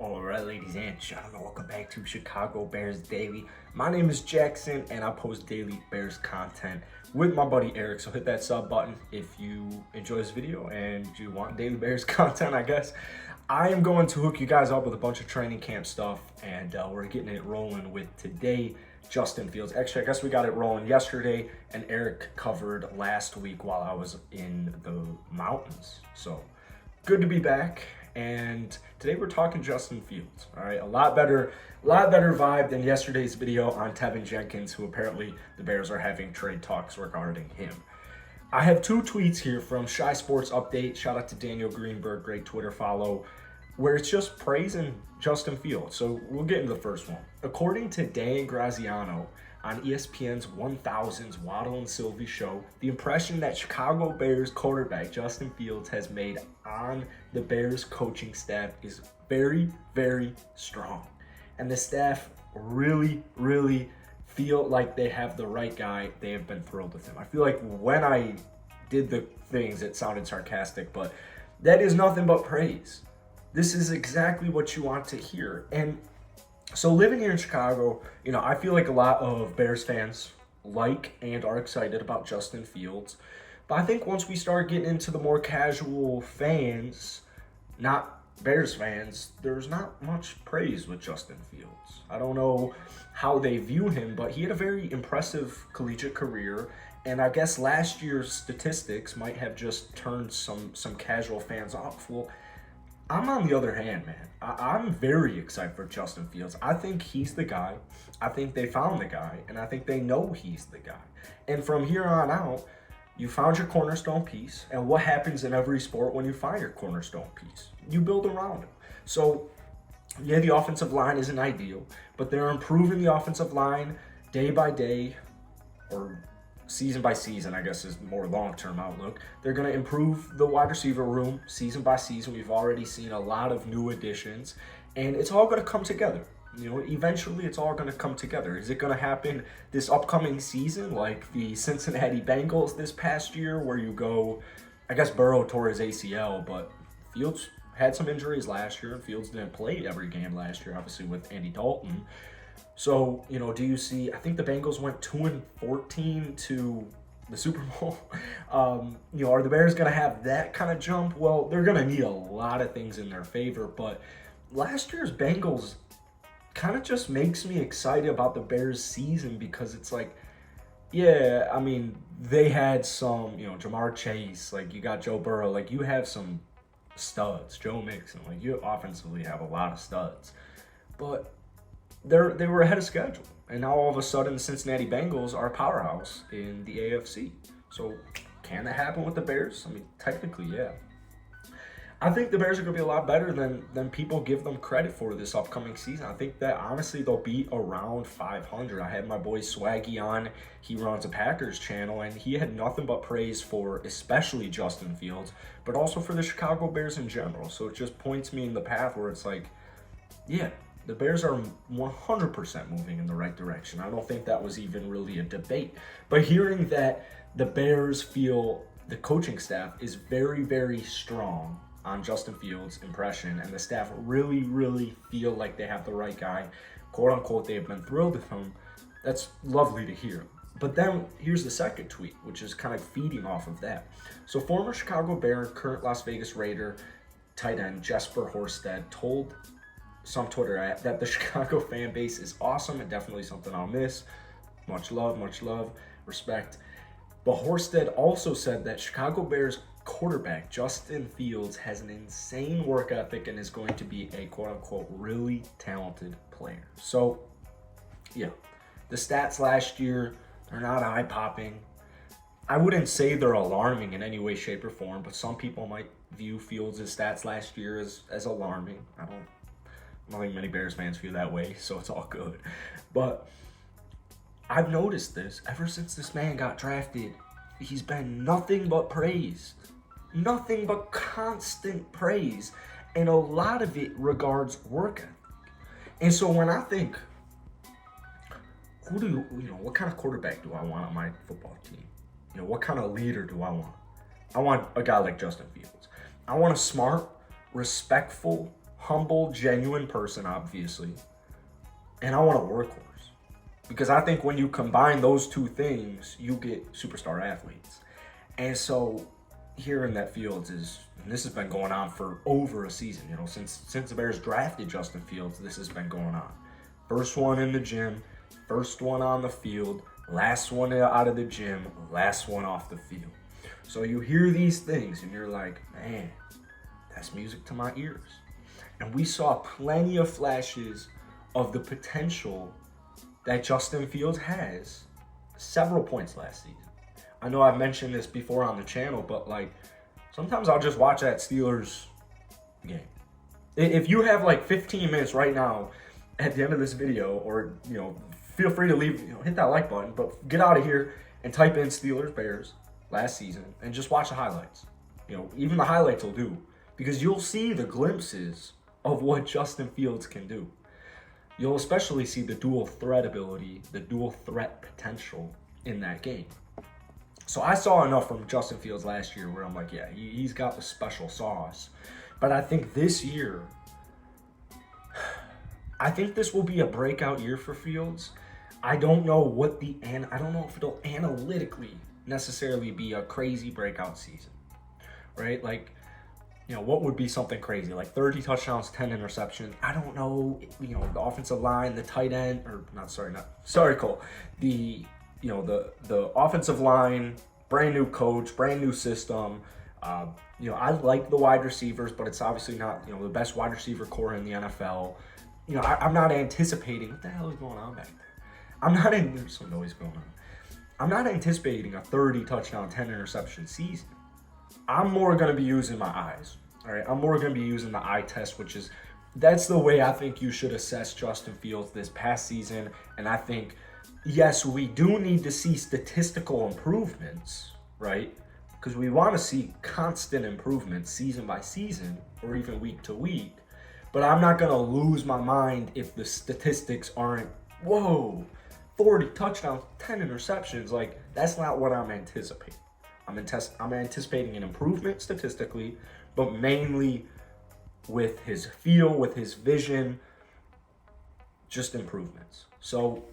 Alright, ladies and gentlemen, welcome back to Chicago Bears Daily. My name is Jackson, and I post daily Bears content with my buddy Eric. So hit that sub button if you enjoy this video and you want daily Bears content, I guess. I am going to hook you guys up with a bunch of training camp stuff, and we're getting it rolling with today, Justin Fields. Actually, I guess we got it rolling yesterday, and Eric covered last week while I was in the mountains. So good to be back. And today we're talking Justin Fields. All right, a lot better vibe than yesterday's video on Tevin Jenkins, who apparently the Bears are having trade talks regarding him. I have two tweets here from Shy Sports Update. Shout out to Daniel Greenberg, great Twitter follow, where it's just praising Justin Fields. So we'll get into the first one. According to Dan Graziano on ESPN's 1000's Waddle and Sylvie show, the impression that Chicago Bears quarterback Justin Fields has made on the Bears coaching staff is very, very strong. And the staff really feel like they have the right guy. They have been thrilled with him. I feel like when I did the things, it sounded sarcastic, but that is nothing but praise. This is exactly what you want to hear. And so living here in Chicago, I feel like a lot of Bears fans like and are excited about Justin Fields. But I think once we start getting into the more casual fans, not Bears fans, there's not much praise with Justin Fields. I don't know how they view him, but he had a very impressive collegiate career. And I guess last year's statistics might have just turned some casual fans off. Well, I'm on the other hand, man. I'm very excited for Justin Fields. I think he's the guy. I think they found the guy, and I think they know he's the guy. And from here on out, you found your cornerstone piece, and what happens in every sport when you find your cornerstone piece? You build around it. So, yeah, the offensive line isn't ideal, but they're improving the offensive line day by day, or season by season, I guess is more long-term outlook. They're going to improve the wide receiver room season by season. We've already seen a lot of new additions, and it's all going to come together. Eventually it's all going to come together. Is it going to happen this upcoming season like the Cincinnati Bengals this past year, where you go, I guess Burrow tore his ACL, but Fields had some injuries last year, and Fields didn't play every game last year, obviously, with Andy Dalton. So, do you see, I think the Bengals went 2-14 to the Super Bowl. Are the Bears going to have that kind of jump? Well, they're going to need a lot of things in their favor, but last year's Bengals kind of just makes me excited about the Bears season, because it's like, yeah, I mean, they had some, Jamar Chase, like you got Joe Burrow, like you have some studs, Joe Mixon, like you offensively have a lot of studs, but they were ahead of schedule, and now all of a sudden the Cincinnati Bengals are a powerhouse in the AFC. So can that happen with the Bears? I mean, technically, yeah. I think the Bears are going to be a lot better than people give them credit for this upcoming season. I think that honestly they'll be around 500. I had my boy Swaggy on. He runs a Packers channel, and he had nothing but praise for especially Justin Fields, but also for the Chicago Bears in general. So it just points me in the path where it's like, yeah, the Bears are 100% moving in the right direction. I don't think that was even really a debate. But hearing that the Bears feel the coaching staff is very, very strong on Justin Fields' impression, and the staff really feel like they have the right guy, quote unquote, they have been thrilled with him, that's lovely to hear. But then here's the second tweet, which is kind of feeding off of that. So former Chicago Bear, current Las Vegas Raider tight end Jesper Horsted told some Twitter that the Chicago fan base is awesome and definitely something I'll miss. Much love, respect. But Horsted also said that Chicago Bears quarterback Justin Fields has an insane work ethic and is going to be a quote-unquote really talented player. So, yeah, the stats last year, they're not eye-popping. I wouldn't say they're alarming in any way, shape, or form, but some people might view Fields' stats last year as alarming. I don't think many Bears fans feel that way, so it's all good. But I've noticed this ever since this man got drafted. He's been nothing but praised. Nothing but constant praise. And a lot of it regards work ethic. And so when I think, what kind of quarterback do I want on my football team? What kind of leader do I want? I want a guy like Justin Fields. I want a smart, respectful, humble, genuine person, obviously, and I want a workhorse. Because I think when you combine those two things, you get superstar athletes. And so hearing that Fields is, and this has been going on for over a season, you know, since the Bears drafted Justin Fields, this has been going on. First one in the gym, first one on the field, last one out of the gym, last one off the field. So you hear these things and you're like, man, that's music to my ears. And we saw plenty of flashes of the potential that Justin Fields has several points last season. I know I've mentioned this before on the channel, but like sometimes I'll just watch that Steelers game. If you have like 15 minutes right now at the end of this video, or you know, feel free to leave, you know, hit that like button, but get out of here and type in Steelers Bears last season and just watch the highlights. You know, even the highlights will do, because you'll see the glimpses of what Justin Fields can do. You'll especially see the dual threat ability, the dual threat potential in that game. So I saw enough from Justin Fields last year where I'm like, yeah, he's got the special sauce. But I think this year, I think this will be a breakout year for Fields. I don't know I don't know if it'll analytically necessarily be a crazy breakout season, right? Like, you know, what would be something crazy? Like 30 touchdowns, 10 interceptions. I don't know, you know, the offensive line, the tight end, sorry, Cole. The offensive line, brand new coach, brand new system. You know, I like the wide receivers, but it's obviously not, you know, the best wide receiver core in the NFL. You know, I'm not anticipating, what the hell is going on back there? There's some noise going on. I'm not anticipating a 30 touchdown, 10 interception season. I'm more going to be using my eyes, all right? I'm more going to be using the eye test, that's the way I think you should assess Justin Fields this past season. And I think, yes, we do need to see statistical improvements, right? Because we want to see constant improvements season by season or even week to week. But I'm not going to lose my mind if the statistics aren't, whoa, 40 touchdowns, 10 interceptions. Like, that's not what I'm anticipating. I'm anticipating an improvement statistically, but mainly with his feel, with his vision, just improvements. So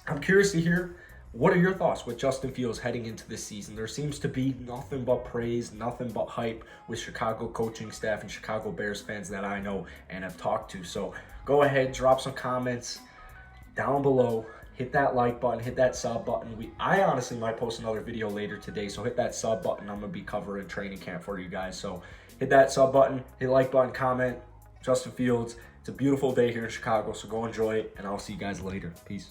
I'm curious to hear, what are your thoughts with Justin Fields heading into this season? There seems to be nothing but praise, nothing but hype with Chicago coaching staff and Chicago Bears fans that I know and have talked to. So go ahead, drop some comments down below. Hit that like button, hit that sub button. I honestly might post another video later today, so hit that sub button. I'm going to be covering training camp for you guys. So hit that sub button, hit like button, comment. Justin Fields, it's a beautiful day here in Chicago, so go enjoy it, and I'll see you guys later. Peace.